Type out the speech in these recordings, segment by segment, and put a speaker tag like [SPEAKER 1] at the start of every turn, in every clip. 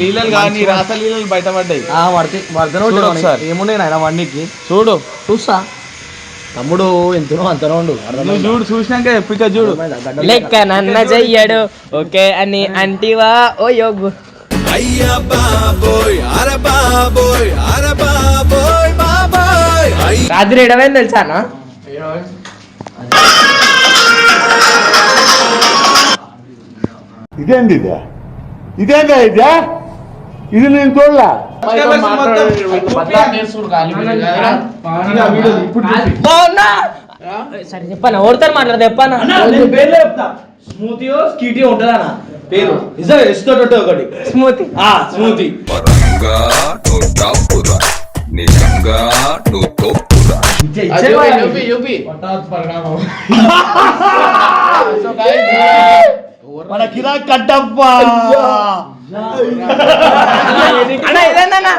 [SPEAKER 1] లీలలు కానీ రాస లీలలు బయటపడ్డాయి.
[SPEAKER 2] ఏమున్నాయి ఆయన వండికి
[SPEAKER 1] చూడు
[SPEAKER 2] చూస్తా తమ్ముడు ఎంతనో అంతనో ఉండు
[SPEAKER 1] చూడు చూసినాక ఎప్పిక చూడు
[SPEAKER 3] లెక్క నన్న చెయ్యడు ఓకే అని అంటివా ఓ యోగు
[SPEAKER 4] అయ్యా బాబోయ్ అర బాబోయ్ అర బాబోయ్ బాబోయ్.
[SPEAKER 3] రాత్రి ఎడవైంది తెలుసానా?
[SPEAKER 5] ఇదేంది ఇదేందా ఇది నేను చూడలా.
[SPEAKER 3] సరే చెప్పాను ఓడతారు మాట్లాడదు చెప్పాను
[SPEAKER 2] స్మూతీ స్కీటీ ఉంటుందా పేరు నిజం ఎస్తో ఒకటి
[SPEAKER 3] స్మూతి
[SPEAKER 2] స్మూతీ మన కిరా కట్టప్పా
[SPEAKER 3] ఇదేనా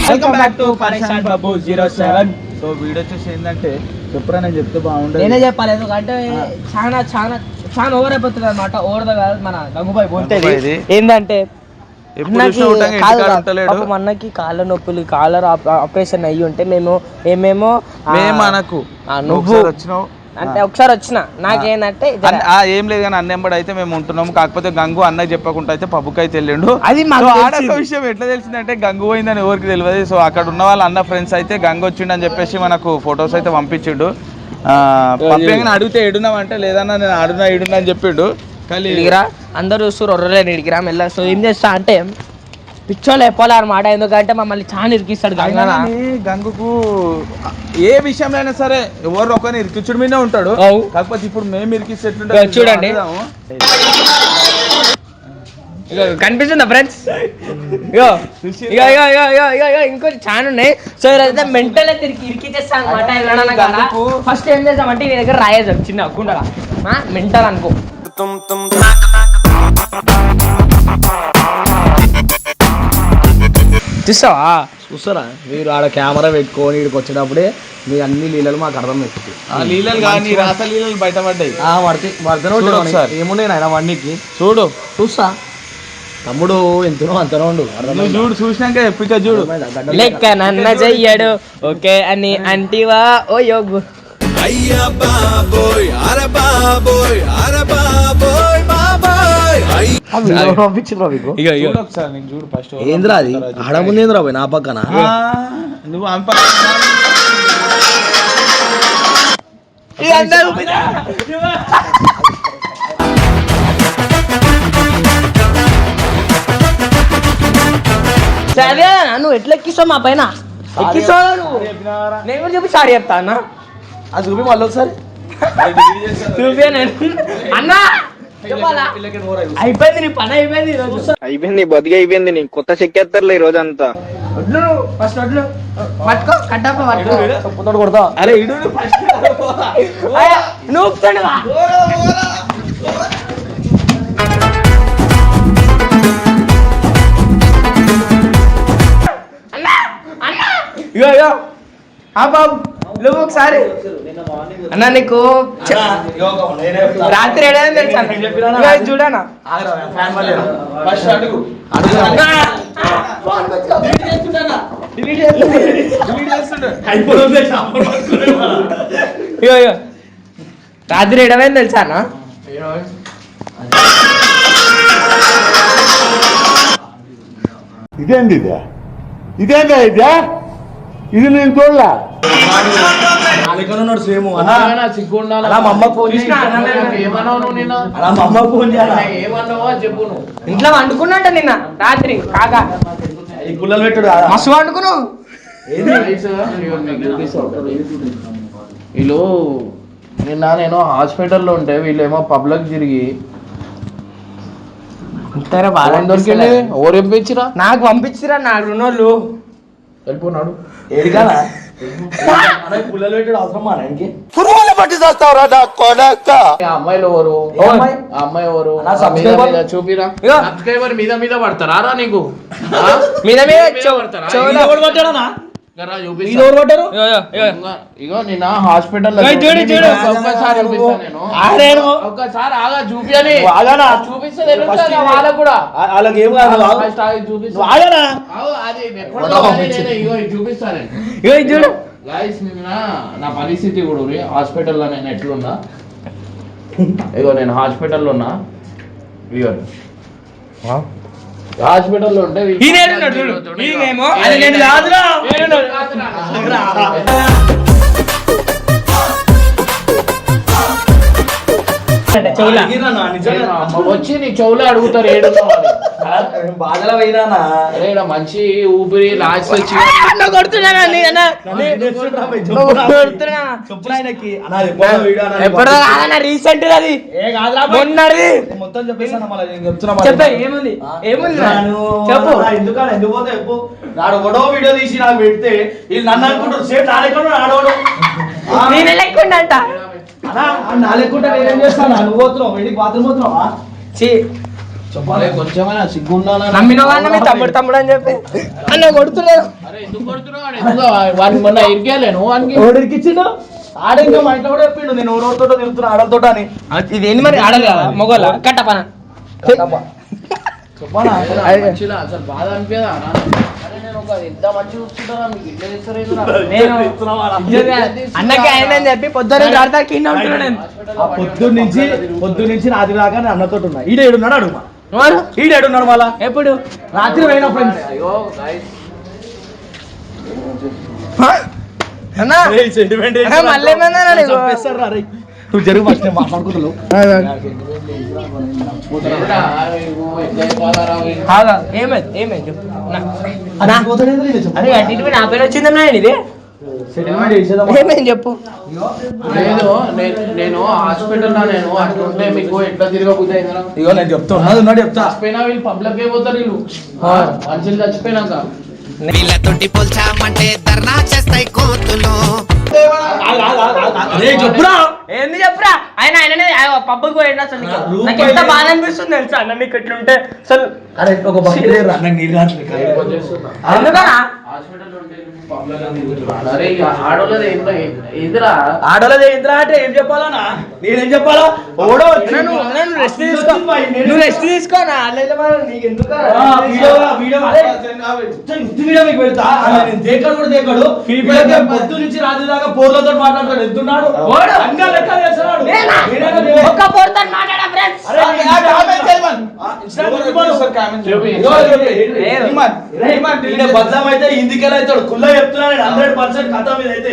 [SPEAKER 1] వెల్కమ్ బ్యాక్ టు పరేషాన్ బాబు 07. సో వీడియో వచ్చేసి ఏంటంటే చెప్పరా నేను చెప్తే బాగుండదు.
[SPEAKER 3] నేనే చెప్పాలి ఎందుకంటే చాలా చాలా చాలా ఓవర్ అయిపోతుంది అనమాట. ఓవర్దా కాదు మన గంగుబాయి పోతుంది ఏంటంటే అన్నకి కాళ్ళ నొప్పులు కాలర్ ఆపరేషన్ అయ్యి ఉంటే మేమేమో
[SPEAKER 1] మనకు
[SPEAKER 3] నువ్వు వచ్చినావు అంటే ఒకసారి వచ్చిన నాకేంటంటే
[SPEAKER 1] ఏం లేదు కానీ అన్నెంబడి అయితే మేము ఉంటున్నాము. కాకపోతే గంగు అన్నకి చెప్పకుండా అయితే పబ్బుకి అయితే వెళ్ళిండు.
[SPEAKER 3] అది
[SPEAKER 1] ఆడొక విషయం ఎట్లా తెలిసిందంటే గంగు పోయిందని ఎవరికి తెలియదు. సో అక్కడ ఉన్న వాళ్ళ అన్న ఫ్రెండ్స్ అయితే గంగు వచ్చిండు అని చెప్పేసి మనకు ఫొటోస్ అయితే పంపించిండు. పంపించగానే అడిగితే ఎడున్నామంటే లేదన్నా నేను ఆడున్నా ఇడున్నా అని చెప్పిండు.
[SPEAKER 3] ఇడిగిరా అందరూ చూస్తారు ఒర్రలేని ఇడిగిరా మెల్ల. సో ఏం చేస్తా అంటే పిచ్చోళ్ళు చెప్పాలి అన్నమాట. ఎందుకంటే మమ్మల్ని చాలా ఇరికిస్తాడు
[SPEAKER 1] గంగుకు ఏ విషయంలో అయినా సరే ఎవరు ఒకరిని ఇరికించుడు మీదే ఉంటాడు. కాకపోతే ఇప్పుడు మేము ఇరికిస్తే
[SPEAKER 3] చూడండి కనిపిస్తుందా ఫ్రెండ్స్? ఇంకోటి చాలా ఉన్నాయి. సో ఇదైతే మెంటల్ అయితే ఇరికిచ్చేస్తా అనమాట. ఫస్ట్ ఏం చేద్దామంటే నీ దగ్గర రాయేది చిన్న కుండగా మెంటల్ అనుకో.
[SPEAKER 2] చూస్తారా మీరు ఆడ కెమెరా పెట్టుకొని ఇక్కడికి వచ్చేటప్పుడే మీ అన్ని లీలలు మాకు అర్థం అవుతుంది.
[SPEAKER 1] లీలలు కానీ రాస లీలలు బయటపడ్డాయి.
[SPEAKER 2] ఏమున్నాయి ఆయన వండికి
[SPEAKER 1] చూడు
[SPEAKER 2] చూస్తా తమ్ముడు ఎంతనో అంతనో ఉండు
[SPEAKER 1] చూడు చూసినాక ఎప్పిక చూడు
[SPEAKER 3] లెక్క నన్న చెయ్యడు ఓకే అని అంటివా ఓ యోగు
[SPEAKER 4] అయ్యా బాబోయ్ అర బాబోయ్ అర బాబోయ్ బాబోయ్.
[SPEAKER 1] చూడు ఫస్ట్
[SPEAKER 2] ఏంద్రా అది ఆడ ముందు ఏంద్రా పోయి నా పక్కన
[SPEAKER 1] నువ్వు
[SPEAKER 3] సరే నువ్వు ఎట్లా ఎక్కిస్తావు మా పైన ఎక్కిస్తావు నువ్వు. నేను కూడా చెప్పి సారీ చెప్తా అన్న.
[SPEAKER 2] అది చూపి మళ్ళీ ఒకసారి
[SPEAKER 3] చూపి అన్నా అయిపోయింది నీ పని అయిపోయింది ఈ రోజు.
[SPEAKER 6] అయిపోయింది బతికి అయిపోయింది. నీ కొత్త చెక్కేస్తారులే ఈ రోజు అంతా.
[SPEAKER 3] వడ్లు ఫస్ట్ వడ్లు పట్టుకో కట్టప్ప పట్టుకో
[SPEAKER 2] కొడతా.
[SPEAKER 1] అరే ఇడు
[SPEAKER 3] నువ్వు బాబు నువ్వు ఒకసారి అన్నా నీకు రాత్రి ఏడైనా తెలుసా చూడనా రాత్రి ఏడవైంది తెలుసా అన్న?
[SPEAKER 5] ఇదేంది ఇదేందా ఇది నేను చూడలా.
[SPEAKER 2] సేమ్
[SPEAKER 3] ఇంట్లో వండుకున్నట్ట నిన్న రాత్రి కాక
[SPEAKER 2] పుల్లలు పెట్టాడు
[SPEAKER 3] మస్తు వండుకున్నావు.
[SPEAKER 1] వీళ్ళు నిన్న నేను హాస్పిటల్లో ఉంటే వీళ్ళేమో పబ్లిక్ తిరిగి దొరికింది. ఎవరు పంపించిరా?
[SPEAKER 3] నాకు పంపించిరా నాకు ఉన్నోళ్ళు
[SPEAKER 1] వెళ్ళిపోన్నాడు.
[SPEAKER 2] ఏడికానా పుల్లలు పెట్టాడు అవసరం ఆయనకి.
[SPEAKER 1] అమ్మాయిలు ఎవరు? అమ్మాయి ఎవరు? చూపిరా. సబ్స్క్రైబర్ మీద పడతారా నీకు?
[SPEAKER 3] మీద మీద
[SPEAKER 2] పడ్డాడనా ఇది ఎవరు పడ్డారు?
[SPEAKER 7] ఇగో నిన్న హాస్పిటల్
[SPEAKER 3] చూడు చూడు
[SPEAKER 7] ఒక్కసారి చూపిస్తా నేను
[SPEAKER 2] ఆడేను.
[SPEAKER 7] ఒక్కసారి ఆగా చూపియని
[SPEAKER 2] ఆగానా?
[SPEAKER 7] చూపిస్తే తెలుస్తుంది వాళ్ళకు కూడా
[SPEAKER 2] వాళ్ళకి ఏం కాదు
[SPEAKER 7] ఫస్ట్ ఆగి చూపిస్తా
[SPEAKER 2] ఆగానా?
[SPEAKER 7] అది ఎక్కడో కానీ నేను ఇగో ఇది చూపిస్తా నేను
[SPEAKER 3] ఇగో ఇది చూడు
[SPEAKER 7] గైస్ నిన్న నా పరిస్థితి కూడా హాస్పిటల్లో నేను ఎట్లున్నా ఇగో నేను హాస్పిటల్లో ఉన్నా ఇగో హాస్పిటల్లో ఉంటే
[SPEAKER 3] ఈయనేడున్నాడు చూడు ఈయనేమో అది నేను కాదురా చెవులా
[SPEAKER 2] అడిగిరానా? నిజంగా
[SPEAKER 7] వచ్చి నీ చెవులే అడుగుతారు ఏడున్నావు అని.
[SPEAKER 2] బాధలో పోయినానా?
[SPEAKER 7] అరే ఈడ మంచి ఊపిరి లాస్ట్ వచ్చి
[SPEAKER 3] కొడుతున్నానా ఎప్పుడో కాదన్నా రీసెంట్ అది మొన్నది
[SPEAKER 2] మొత్తం చెప్పేసాను మళ్ళీ నేను చెప్తున్నా
[SPEAKER 3] చెప్పే ఏముంది ఏముంది చెప్పు
[SPEAKER 2] ఎందుకు పోతే చెప్పు. నాడు ఒకటో వీడియో తీసి నాకు పెడితే వీళ్ళు నన్ను అనుకుంటారు సేమ్ నా లెక్క ఆడవడం
[SPEAKER 3] నేను లెక్కుండంట
[SPEAKER 2] నా లెక్కుంటే నేనేం చేస్తాను? నువ్వు పోతున్నావు వెళ్ళి బాత్రూమ్ పోతున్నావా?
[SPEAKER 7] చెప్పాలి కొంచెమైనా సిగ్గుండాలా
[SPEAKER 3] నమ్మిన మీ తమ్ముడు తమ్ముడు అని చెప్పి అన్న కొడుతున్నాడు
[SPEAKER 7] అరే ఎందుకు కొడుతున్నావు వాడు? ఎందుకు వాడిని మొన్న ఇరికేలేను వానికి
[SPEAKER 2] ఓడికిచ్చిండు ఆడ ఇంకా మా ఇంట్లో కూడా చెప్పిండు నేను ఓడోతో తిరుగుతున్నా ఆడలతో అని.
[SPEAKER 3] ఇది ఏంది మరి ఆడలు కదా మొగోళ్ళ కట్టపన
[SPEAKER 2] చెప్పానా?
[SPEAKER 7] మంచిగా అసలు బాధ అనిపించదా అరే నేను ఒక ఎంత మంచి చూస్తుంటారా మీకు ఇట్లా చేస్తారేంద్రా?
[SPEAKER 3] నేను అన్నకి ఆయన అని చెప్పి పొద్దున్న రాడతా కింద ఉంటున్నాడు నేను
[SPEAKER 2] పొద్దు నుంచి రాత్రి దాకా నేను అన్నతో ఉన్నా. ఈడేడున్నాడు అడుగు ఈడేడున్నాడు మళ్ళా
[SPEAKER 3] ఎప్పుడు
[SPEAKER 2] రాత్రి పోయిన ఫ్రెండ్స్
[SPEAKER 7] అయ్యో guys.
[SPEAKER 3] అన్నా మళ్ళీ ఏమన్నా
[SPEAKER 2] నువ్వు జరుగు ఫస్ట్ నేను మాట్లాడుకుంటావు.
[SPEAKER 7] ఏంట్రా, ఇగో ఎట్లా అయిపోతారా వీళ్ళు?
[SPEAKER 3] ఏమైంది ఏమైంది చెప్పు అరే అటు ఇటు నా పేరు వచ్చిందన్నా ఇది
[SPEAKER 2] సెటిల్మెంట్ చేసేదా?
[SPEAKER 3] ఏమైంది చెప్పు
[SPEAKER 7] లేదు నేను హాస్పిటల్లో నేను అట్లుంటే మీకు ఎట్లా తిరగబుద్ధి అయిందిరా?
[SPEAKER 2] ఇగో నేను చెప్తా ఉన్నాడు చెప్తా.
[SPEAKER 7] చచ్చిపోయినా వీళ్ళు పబ్లిక్ అయిపోతారు వీళ్ళు మనుషులు చచ్చిపోయినాక
[SPEAKER 4] వీళ్ళతోటి పోల్చామంటే ధర్నా చేస్తాయి కోర్టులో
[SPEAKER 2] చెప్పురా
[SPEAKER 3] ఏంది చెప్పురా ఆయన ఆయననే పబ్బుకి పోయిండు అసలు నాకు ఎంత బాధ అనిపిస్తుంది తెలుసా అన్న నీకు ఎట్లుంటే అసలు
[SPEAKER 2] అరే ఒక బకెట్ అన్న నీళ్ళు
[SPEAKER 3] ఎందుకనా
[SPEAKER 7] హాస్పిటల్ ఉంటే పబ్లిక్ తిరుగుతున్నారు. అరే ఇక ఆడోళ్ళది ఏందిరా
[SPEAKER 2] ఆడోళ్ళది ఏంద్రా అంటే ఏం చెప్పాలనా? నేనేం చెప్పాలా? ఓడో
[SPEAKER 3] నువ్వు రెస్ట్ తీసుకో నువ్వు రెస్ట్ తీసుకోనా నీకు ఎందుకు
[SPEAKER 2] వీడియో మీకు పెడతా. నేను దేకడు కూడా దేకడు పొద్దు నుంచి రాత్రి దాకా పోర్లతో మాట్లాడతాడు. ఎంతున్నాడు అంగా లెక్క చేస్తున్నాడు.
[SPEAKER 3] ఒక్క పోరుతో మాట్లాడా ఫ్రెండ్స్
[SPEAKER 2] బద్లం అయితే ఇందుకెళ్ళి అవుతాడు. కుల్ల చెప్తున్నాడు 100% ఖతం మీద అయితే.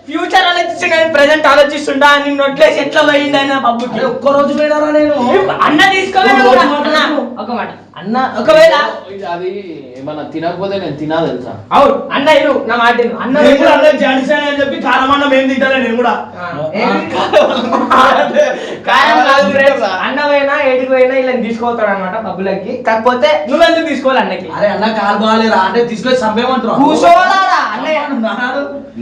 [SPEAKER 3] ఫ్యూచర్ ఆలోచిస్తుండ ప్రెసెంట్ ఆలోచిస్తుండా నిన్ను నొట్లేసి ఎట్లా పోయింది ఆయన పబ్బుకి
[SPEAKER 2] ఒక్క రోజు పోయినారా నేను?
[SPEAKER 3] అన్న తీసుకోవాలి ఒక మాట అన్న ఒకవేళ
[SPEAKER 7] అది ఏమన్నా తినకపోతే నేను తినా తెలుసా?
[SPEAKER 3] అవును అన్న ఇరు నా మాట విను. అన్న
[SPEAKER 2] నేను కూడా అందరికి జాడిసాను అని చెప్పి కారమన్నం ఏం తింటానే నేను కూడా.
[SPEAKER 3] కారం కాదు ఫ్రెండ్స్. అన్న పోయినా ఏడికి పోయినా ఇలా తీసుకోతాడు అనమాట పబ్బులకి. కాకపోతే నువ్వెందుకు తీసుకోవాలి అన్నకి?
[SPEAKER 2] అరే అన్న కాలు బాగాలేరా అంటే తీసుకొని చంపేమంటారు.
[SPEAKER 3] కూర్చోవాలా అన్నయ్య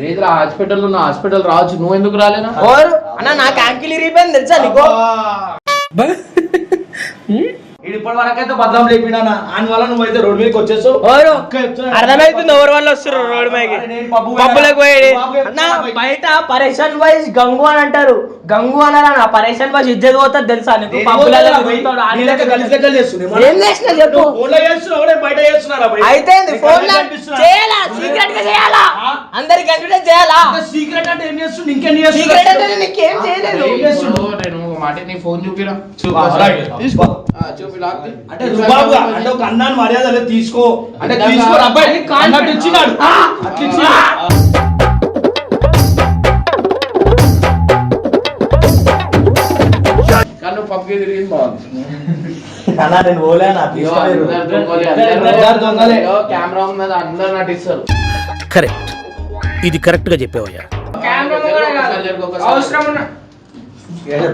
[SPEAKER 7] లేదురా హాస్పిటల్ ఉన్న హాస్పిటల్ రావచ్చు నువ్వు ఎందుకు రాలేనా?
[SPEAKER 3] ఓరు అన్న నాకు యాంకిల్ ఇరిగిపోయింది తెలుసా నీకు?
[SPEAKER 2] ఇప్పటి వరకు అయితే బద్లం లేపినా ఆయన వల్ల నువ్వైతే రోడ్ మీదకి వచ్చేసావు.
[SPEAKER 3] ఓరు అర్థమైతుంది ఎవరి వల్ల వస్తారు రోడ్డు మీదకి పబ్బులకు పోయేది అన్న. బయట పరేషన్ వైజ్ గంగు అని అంటారు. గంగు అన్నారా పరేషన్ వైజ్ ఇజ్జత్ పోతుంది తెలుసా నీకు? పబ్బులలో ఏం చేసినా చెప్పు.
[SPEAKER 2] అయితే
[SPEAKER 3] ఫోన్ చేయాలా సీక్రెట్ గా చేయాలా అందరికి కన్ఫిడెన్స్ చేయాలా?
[SPEAKER 2] సీక్రెట్ అంటే ఏం చేస్తుంది? ఇంకేం
[SPEAKER 3] సీక్రెట్ అంటే నీకేం చేయలేదు.
[SPEAKER 7] నేను ఒక మాట నీ ఫోన్ చూపిరా చూపి లాక్తి.
[SPEAKER 2] అంటే రుబాబు అంటే ఒక అన్నాన్ని మర్యాద లేదు తీసుకో అంటే తీసుకో అబ్బాయి అన్నట్టు ఇచ్చినాడు. అట్లా ఇచ్చినాడు.
[SPEAKER 7] కానీ నువ్వు పబ్కి తిరిగింది బాగుంది.
[SPEAKER 2] అన్నా నేను పోలేనా
[SPEAKER 7] కెమెరా ఉన్నది అందరు నటిస్తారు.
[SPEAKER 8] కరెక్ట్ ఇది కరెక్ట్ గా చెప్పావయ్యా.
[SPEAKER 3] అవసరం ఉన్న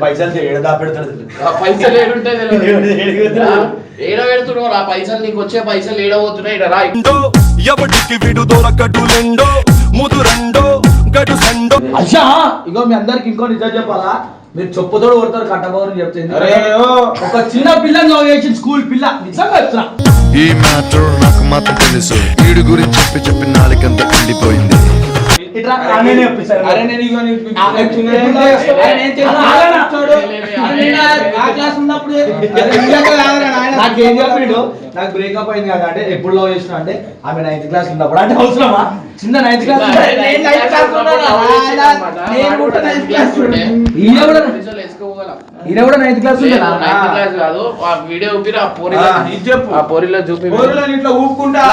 [SPEAKER 2] పైసలు ఏడా పెడతాడు.
[SPEAKER 7] పైసలు ఏడుంటాయి ఏడ పెడుతున్నావు ఆ పైసలు నీకు వచ్చే పైసలు ఏడబోతున్నాయి రా.
[SPEAKER 4] ఎవడికి విడు దొరకటు లెండో ముదురండో గడు సండో.
[SPEAKER 2] అచ్చా ఇగో మీ అందరికి ఇంకో నిజం చెప్పాలా? మీరు చెప్పుతోడు కొడతారు కట్టబోరు చెప్తుంది
[SPEAKER 1] అరే ఓ
[SPEAKER 2] ఒక చిన్న పిల్లని లవ్ చేసి స్కూల్ పిల్ల నిజంగా చెప్తున్నా
[SPEAKER 4] ఈ మ్యాటర్ నాకు మాత్రం తెలుసు వీడి గురించి చెప్పి చెప్పి నాలుకంత కండిపోయింది
[SPEAKER 2] ఇట్లా నేనే చెప్పేసాను
[SPEAKER 1] అరే నేను ఇగో నీకు
[SPEAKER 2] నాకేం చెప్పిండు నాకు బ్రేకప్ అయింది కదా అంటే ఎప్పుడు లవ్ చేసిన అంటే ఆమె 9th క్లాస్ ఉన్నప్పుడు అంటే అవసరమా చిన్న 9th క్లాస్ ఈయన కూడా 9th క్లాస్
[SPEAKER 7] వీడియో
[SPEAKER 1] చెప్పు
[SPEAKER 7] ఆ పోరిలో చూపి
[SPEAKER 1] ఇట్లా ఊపుకుంటా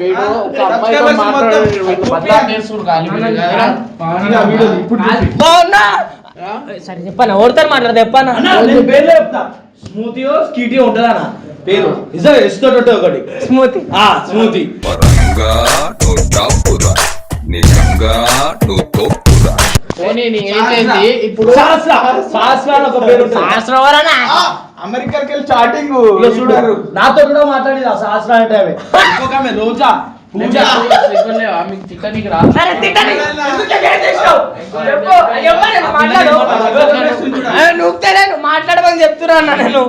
[SPEAKER 7] వీడు ఒక అమ్మాయితో మాట్లాడు బదనాం చేస్తుడు కానీ వీడు కదరా.
[SPEAKER 3] బాగున్నా సరే చెప్పాను ఓడతారు మాట్లాడదు చెప్పాను
[SPEAKER 2] పేర్లే చెప్తా స్మూతియో స్కీటీ ఉంటదా అన్న పేరు నిజంగా ఎస్టోట్ ఉంటుంది ఒకటి
[SPEAKER 3] స్మూతి
[SPEAKER 2] స్మూతి
[SPEAKER 7] పోనీ నీ ఏంటండి ఇప్పుడు
[SPEAKER 2] శాస్త్ర అని ఒక పేరు ఉంటుంది.
[SPEAKER 3] శాస్త్రం ఎవరన్నా
[SPEAKER 1] అమెరికాకి వెళ్ళి చాటింగ్
[SPEAKER 2] ఇగో చూడు నాతో కూడా మాట్లాడింది ఆ శాస్త్ర అంటే ఆమె. ఇంకొక ఆమె రోజా పూజ
[SPEAKER 7] మీకు తిట్టనికి రా
[SPEAKER 3] సరే తిట్టండి. ఎందుకు ఏం చేసినావు? చెప్పు. ఎవరు మాట్లాడు నువ్వు మాట్లాడమని చెప్తున్నా అన్న నేను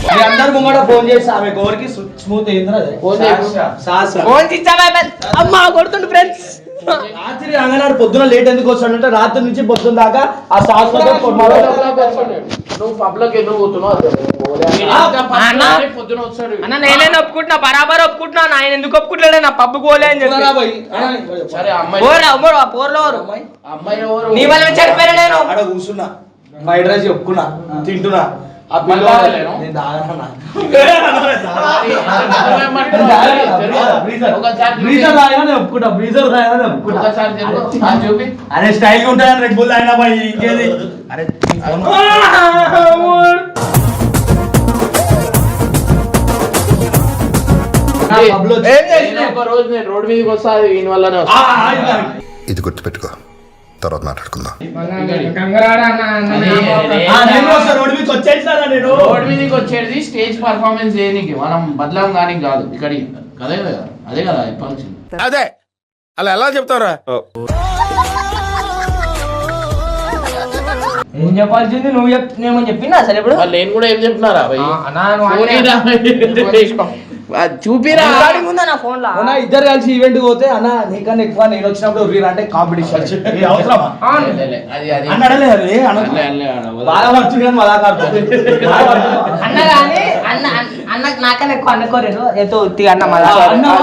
[SPEAKER 2] మీ అందరు ముంగట ఫోన్ చేసి ఆమె గోరికి స్మూత్ అయింది శాస్త్ర
[SPEAKER 3] ఫోన్ ఇచ్చావా అమ్మా కొడుతుండు ఫ్రెండ్స్
[SPEAKER 2] రాత్రి అంగనాడు పొద్దున లేట్ ఎందుకు వస్తాడంటే రాత్రి నుంచి పొద్దున దాకా ఆ శాస్త్ర
[SPEAKER 7] నువ్వు పబ్లోకి ఎందుకు పోతున్నావు పొద్దున వస్తాడు
[SPEAKER 3] అన్న నేనే ఒప్పుకుంటున్నా బరాబర్ ఒప్పుకుంటున్నా ఆయన ఎందుకు ఒప్పుకుంటలేడే నా పబ్బు పోలే అని చెప్పి
[SPEAKER 7] సరే అమ్మాయి
[SPEAKER 3] పోర్లో
[SPEAKER 7] అమ్మాయి ఎవరు
[SPEAKER 3] నీ వల్ల చనిపోయినా నేను
[SPEAKER 2] ఆడ కూర్చున్నా ఫ్రైడ్ రైస్ చెప్పుకున్నా తింటున్నా ఆ పిల్ల
[SPEAKER 7] తాగలేను?
[SPEAKER 2] నేను తాగనన్నా. బ్రీజర్ తాగినా నేను ఒప్పుకుంటా బ్రీజర్ తాగినా నేను ఒప్పుకుంటా
[SPEAKER 7] ఒకసారి తెలుగు ఆ చూపి
[SPEAKER 2] అరే స్టైల్ గా ఉంటాయని రెడ్ బుల్ తాగినా బాయ్ ఇంకేది అరే
[SPEAKER 7] ఒక రోజు నేను రోడ్ మీదకి వస్తా అది ఈయన వల్లనే వస్తా
[SPEAKER 4] ఇది గుర్తుపెట్టుకో తర్వాత మాట్లాడుకుందాం
[SPEAKER 7] రోడ్ మీదకి వచ్చేది స్టేజ్ పర్ఫార్మెన్స్ చేయడానికి మనం బదలాం కానీ కాదు ఇక్కడ అదే కదా అదే కదా ఎప్పటి నుంచి
[SPEAKER 8] అదే అలా ఎలా చెప్తారా
[SPEAKER 3] ఏం చెప్పాల్సింది నువ్వు నేమని చెప్పిందా అసలు ఇప్పుడు
[SPEAKER 7] మరి నేను కూడా ఏం చెప్తున్నారా భయ్? చూపిరా
[SPEAKER 3] ఉందా నా ఫోన్ లో
[SPEAKER 2] అన్న ఇద్దరు కలిసి ఈవెంట్ పోతే అన్న నీకన్నా ఎక్కువ నేను వచ్చినప్పుడు ఉర్రి అంటే కాంపిటీషన్ అవసరమా
[SPEAKER 7] అది అది
[SPEAKER 2] అన్న అడలేదు అది బాగా పడుతుంది కానీ మళ్ళా
[SPEAKER 3] అన్న కానీ అన్నకు నాకన్నా ఎక్కువ అనుకోలేదు ఏదో ఉత్తిగా అన్న మళ్ళా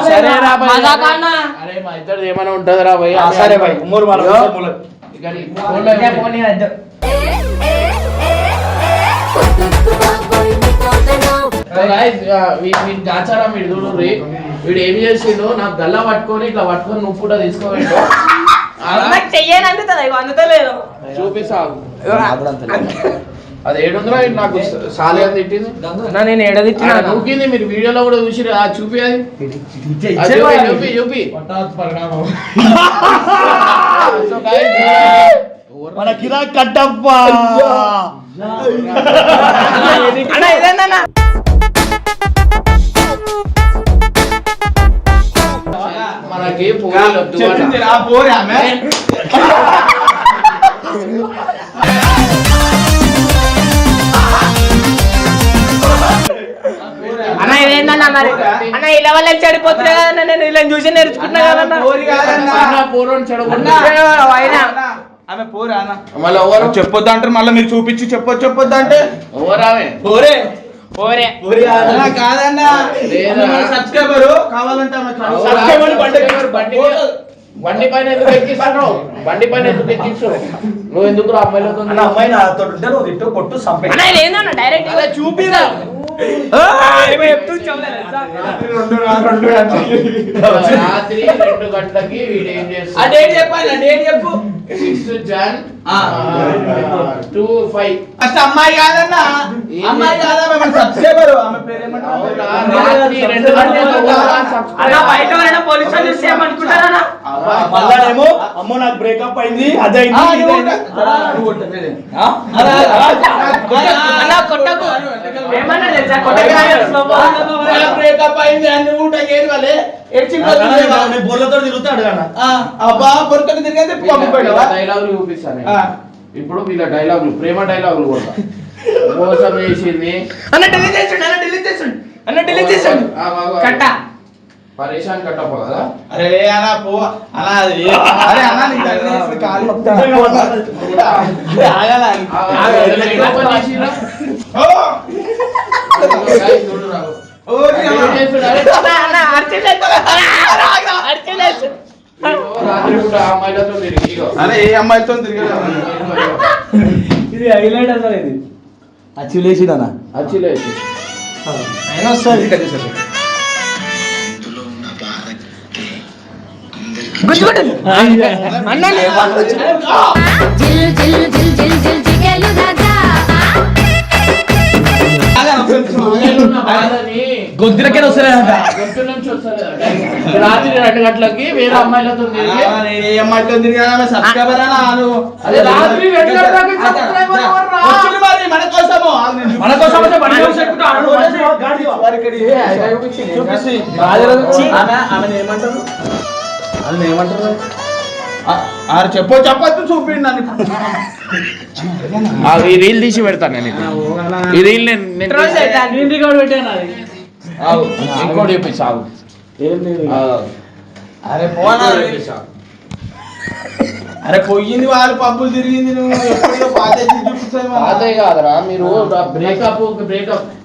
[SPEAKER 7] సరే రా భయ్.
[SPEAKER 3] మజాక్ అన్న.
[SPEAKER 7] అరే మా ఇద్దరు ఏమైనా ఉంటుందిరా భయ్
[SPEAKER 2] సరే బాయ్ మూడు మన
[SPEAKER 7] ఇక్కడ ఫోన్లో
[SPEAKER 3] ఇదే ఫోన్ ఇవ్వద్దు.
[SPEAKER 7] వీడు దాచారా మీరు చూడు వీడు ఏం చేసిండు నాకు గల్లా పట్టుకొని ఇట్లా పట్టుకొని నువ్వు కూడా తీసుకోవేంటో
[SPEAKER 3] నాకు చెయ్యని అందుతుంది ఇగో అందుతలేదు
[SPEAKER 7] చూపిస్తా అది ఏడుందిరా ఇది నాకు సాలి అని తిట్టింది
[SPEAKER 3] అన్న నేను ఏడదిచ్చిన
[SPEAKER 7] నూకింది మీరు వీడియోలో కూడా చూసి చూపి అది చూపి చూపి So guys,
[SPEAKER 2] మన కిరా కట్టప్ప
[SPEAKER 3] అన్న ఇదేందన్న
[SPEAKER 7] మనకి పోలీలు వద్దు
[SPEAKER 1] చెప్పింది రా పోరే ఆమె
[SPEAKER 3] అన్న ఇదేందన్న మరి అన్న ఇలా వల్ల చెడిపోతున్నా కదన్న నేను ఇలా చూసి నేర్చుకుంటున్నా కదన్న
[SPEAKER 1] పోరి కాదన్నా.
[SPEAKER 7] పోరని చెడగొట్టు
[SPEAKER 3] అయినా
[SPEAKER 1] ఆమె పోరా అన్న
[SPEAKER 7] మళ్ళీ ఎవరు
[SPEAKER 1] చెప్పొద్దు అంటారు మళ్ళీ మీరు చూపించి చెప్పొద్దు అంటే
[SPEAKER 7] ఎవరామే
[SPEAKER 2] పోరే
[SPEAKER 3] పోరే
[SPEAKER 1] అలా కాదన్నా
[SPEAKER 7] లేదా?
[SPEAKER 1] సబ్స్క్రైబర్ కావాలంటే ఆమె
[SPEAKER 7] బండి పైన ఎందుకు ఎక్కిస్తున్నావు బండి పైన ఎందుకు ఎక్కిస్తున్నావు నువ్వు ఎందుకు అమ్మాయిలతో
[SPEAKER 2] అన్న అమ్మాయి నాతో ఉంటే నువ్వు తిట్టు కొట్టు సంపే
[SPEAKER 3] అన్న ఇదేందన్న డైరెక్ట్
[SPEAKER 7] అదే చూపిరా రాత్రి 2 గంటలకి వీడు ఏం చేస్తాడు
[SPEAKER 2] డేట్ చెప్పాలి డేట్ చెప్పు
[SPEAKER 7] 6 Jan 2-5
[SPEAKER 1] ఫస్ట్ అమ్మాయి కాదన్నా అమ్మాయి కాదా మన సబ్స్క్రైబర్ ఆమె పేరు
[SPEAKER 7] రాత్రి 2 గంటలకు
[SPEAKER 3] అన్న బయట ఎవరైనా పోలీసు వాళ్ళు చూస్తే ఏమనుకుంటారన్నా
[SPEAKER 2] మళ్ళానేమో అమ్మో నాకు బ్రేకప్ అయింది అదే
[SPEAKER 3] అన్న కొట్టకు ఏమన్నా తెలుసా కొట్టగా
[SPEAKER 1] బ్రేకప్ అయింది అన్ని ఊటకి ఏడవలే
[SPEAKER 2] బోర్లతో తిరుగుతాడు కదా
[SPEAKER 1] అబ్బా పొరకని తిరిగైతే పంపిపోయావా
[SPEAKER 7] డైలాగులు చూపిస్తాను ఇప్పుడు వీళ్ళ డైలాగులు ప్రేమ డైలాగులు కూడా మోసం చేసింది
[SPEAKER 3] అన్న డిలీట్ చేసాడు కట్ట
[SPEAKER 7] పరేషాన్ కట్టప్ప కదా.
[SPEAKER 1] అరే అన్నా పో అన్నా అది అరే అన్నా నీకు దగ్గర కాలు ఆగల
[SPEAKER 7] ఓపెన్ చేసిరా
[SPEAKER 1] ఓ
[SPEAKER 7] చూడురా
[SPEAKER 1] ఓ
[SPEAKER 7] రాత్రి పూట అమ్మాయిలతో తిరిగి ఇగో.
[SPEAKER 1] అరే ఏ అమ్మాయితో తిరిగాడు
[SPEAKER 2] ఇది హైలైట్ అసలు ఇది అచ్చులేసిదనా
[SPEAKER 7] అచ్చిలేసి
[SPEAKER 2] అయినా వస్తుంది
[SPEAKER 3] అన్న
[SPEAKER 9] జిల్ జిల్ జిల్ జిల్ జిల్ జిగేలు దాదా
[SPEAKER 2] గొంతులకే వస్తలేదంట
[SPEAKER 7] గొంతు నుంచి వస్తలేదు. రాత్రి 2 గంటలకి వేరే అమ్మాయిలతో తిరిగి
[SPEAKER 1] ఏ అమ్మాయితో తిరిగాడు సబ్స్క్రైబర్ అన్నా
[SPEAKER 7] అదే రాత్రి 2 గంటలకి subscriber ఎవర్రా?
[SPEAKER 1] వచ్చింది మరి మన కోసము
[SPEAKER 2] మన కోసం అయితే బండి హౌస్ ఎక్కుతా
[SPEAKER 1] చూపిసి ఆమె ఏమంటారు అది ఏమంటారు ఆరు చెప్పొద్దు చూపిండి నన్ను
[SPEAKER 7] ఈ రీల్ తీసి పెడతాను నేను ఇప్పుడు. ఈ రీల్ నేను ఆగు. ఇంకోటి చెప్పేసి ఆగు.
[SPEAKER 1] అరే పోనా అరే పోయింది వాళ్ళు పబ్బులు తిరిగింది నువ్వు ఎప్పుడో పాత చూపిస్తావు
[SPEAKER 7] అదే కాదురా మీరు బ్రేకప్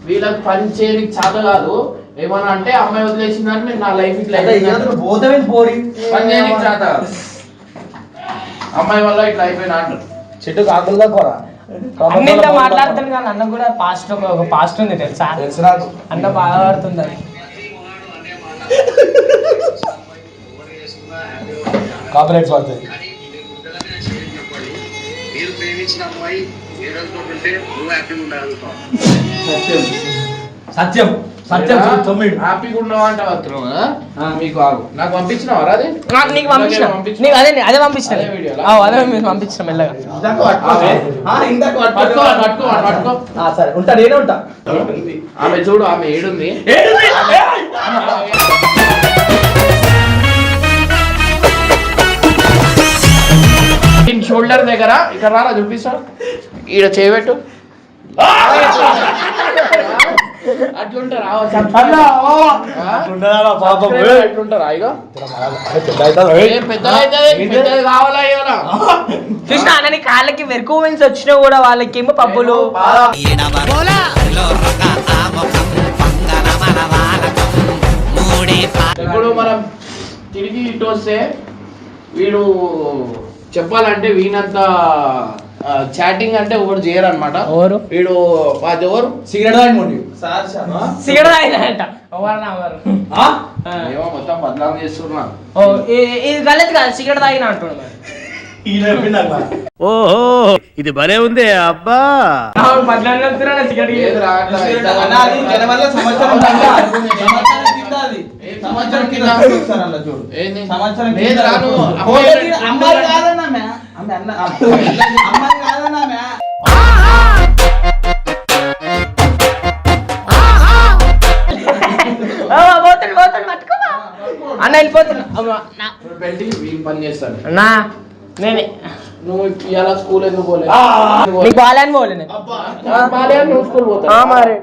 [SPEAKER 7] వీళ్ళకి పని చేయడానికి చేత కాదు ఏమన్నా అంటే అమ్మాయి వదిలేసిందని నేను నా లైఫ్ ఇట్లా
[SPEAKER 2] పోతే పోరి
[SPEAKER 7] పని చేయడానికి చేత కాదు. అమ్మాయి వల్ల ఇట్లా అయిపోయినా అంటారు.
[SPEAKER 2] చెట్టు కాకులుగా కోరా
[SPEAKER 3] అన్నింటిలో మాట్లాడుతాను కానీ అన్న కూడా పాస్ట్ ఒక పాస్ట్ ఉంది తెలుసా
[SPEAKER 2] తెలుసు నాకు
[SPEAKER 3] అన్న బాధపడుతుంది అది
[SPEAKER 2] కాపరేట్స్ పడుతుంది సత్యం సత్యం తొమ్మిది
[SPEAKER 7] హ్యాపీగా ఉన్నావా అంటే మాత్రం మీకు ఆగు నాకు పంపించినావా అది
[SPEAKER 3] నీకు పంపించిన నీకు అదే పంపించిన
[SPEAKER 7] అదే వీడియోలా?
[SPEAKER 3] అదే మీరు పంపించిన మెల్లగా
[SPEAKER 7] పట్టుకో
[SPEAKER 2] సరే ఉంటా నేనే ఉంటా
[SPEAKER 7] ఆమె చూడు ఆమె ఏడుంది షోల్డర్ దగ్గర ఇక్కడ రారా చూపిస్తాడు ఈడ చేయబెట్టు అట్లుంటారా అట్లుంటారా ఇగో పెద్దది కావాలా ఇవ్వాలా
[SPEAKER 3] చూసిన అన్నని కాళ్ళకి వెరుకోవెన్స్ వచ్చినా కూడా వాళ్ళకి ఏమో పబ్బులు
[SPEAKER 7] ఇప్పుడు మనం తిరిగి ఇటు వస్తే వీడు చెప్పాలంటే వీనంత చాటింగ్ అంటే ఒకటి చేయరు అనమాట.
[SPEAKER 3] ఎవరు
[SPEAKER 7] వీడు అది ఎవరు
[SPEAKER 2] సిగరెట్ తాగి
[SPEAKER 3] సిగరెట్ తాగినంట
[SPEAKER 7] ఏమో మొత్తం బదనాం చేస్తున్నా.
[SPEAKER 3] ఇది గలత్ కాదు సిగరెట్ తాగిన అంటున్నాడు
[SPEAKER 2] ఓహో ఇది భలే ఉంది అబ్బా
[SPEAKER 7] లేదురా, ఏంది? లేదురా, నువ్వు
[SPEAKER 1] అమ్మాయి కాదన్నా అమ్మాయి కాదన్నా
[SPEAKER 3] అన్న వెళ్ళిపోతున్నా
[SPEAKER 7] పెళ్లి వీళ్ళు పని చేస్తాను.
[SPEAKER 3] అన్నా నేనే
[SPEAKER 7] నువ్వు ఇవాళ స్కూల్ ఎందుకు పోలేదు?
[SPEAKER 3] నీకు బాగాలేని పోలే నేను
[SPEAKER 7] బాలేదని నువ్వు స్కూల్ పోతావా?
[SPEAKER 3] మరి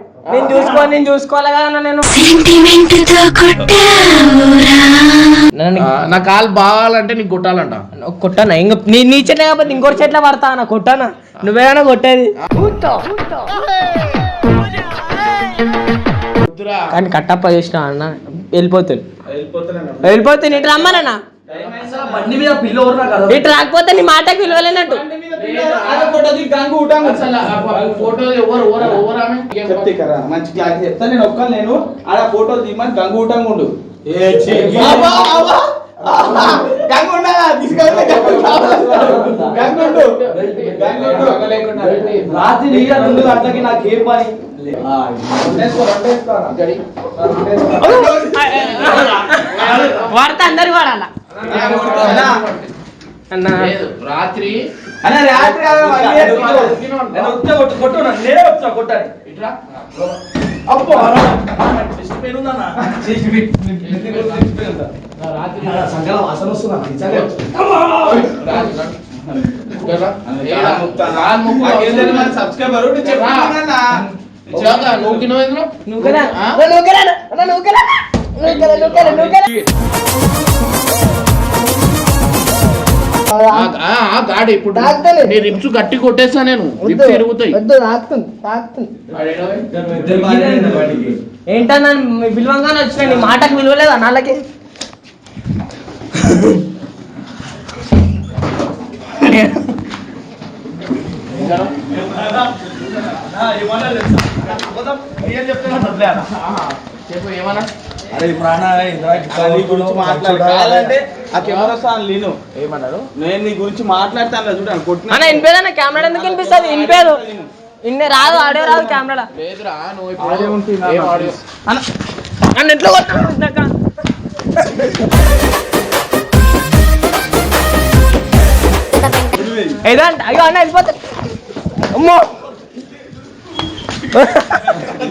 [SPEAKER 3] నేను చూసుకోవాలి కదా నేను
[SPEAKER 7] నా కాలు బాగాలంటే నీకు కొట్టాలంట.
[SPEAKER 3] కొట్టానా ఇంక నీ చెట్ల కాకపోతే ఇంకోటి చెట్ల పడతా అన్న కొట్టానా నువ్వేనా కొట్టేది కానీ కట్టప్ప చేసిన అన్న వెళ్ళిపోతుంది ఇటు రమ్మనన్నా
[SPEAKER 2] బండి మీద పిల్ల ఊరునా కదా
[SPEAKER 3] ఇటు రాకపోతే నీ మాటకి విలువలేనట్టు
[SPEAKER 7] ఫోటో ఎవరు
[SPEAKER 1] మంచి క్లాస్ చెప్తా నేను ఒక్కరు నేను ఆడ ఫోటో తీయమని గంగు ఊటంగా ఉండు
[SPEAKER 2] రాత్రి 2 గంటలకి నాకేం పని
[SPEAKER 3] వాడితే అందరికి వాడాల అన్నా
[SPEAKER 7] రాత్రి
[SPEAKER 2] కొట్టు నేనే వచ్చా కొట్టాలి
[SPEAKER 7] ఇట్రా
[SPEAKER 2] అబ్బో చెస్ట్ పెయిన్ ఉందన్న
[SPEAKER 7] రాత్రి
[SPEAKER 2] సంగల వాసన వస్తుందా నిజంగా
[SPEAKER 1] సబ్స్క్రైబర్
[SPEAKER 7] గాడి ఇప్పుడు నీ రిప్స్ గట్టి కొట్టేస్తా నేను రిప్స్ ఎరుగుతాయి
[SPEAKER 3] ఏంటన్నా విలువంగానే వచ్చిన నీ మాటకు విలువలేదు అన్నాళ్ళకి
[SPEAKER 7] చెప్పు ఏమన్నా
[SPEAKER 2] అరే
[SPEAKER 1] గురించి మాట్లాడాలంటే ఆ కెమెరా సార్ లేను
[SPEAKER 7] ఏమన్నాడు
[SPEAKER 1] నేను నీ గురించి మాట్లాడతాను చూడండి కొట్టిన
[SPEAKER 3] అన్న వినిపేదన్న కెమెరా ఎందుకు వినిపిస్తుంది వినిపేదు ఇన్నే రాదు ఆడియో రాదు కెమెరా
[SPEAKER 7] లేదురా నువ్వు ఇప్పుడు ఏం ఆడియో
[SPEAKER 3] నన్ను ఎట్లా కొట్టాక ఏదంట అయ్యో అన్న వెళ్ళిపోతా అమ్మో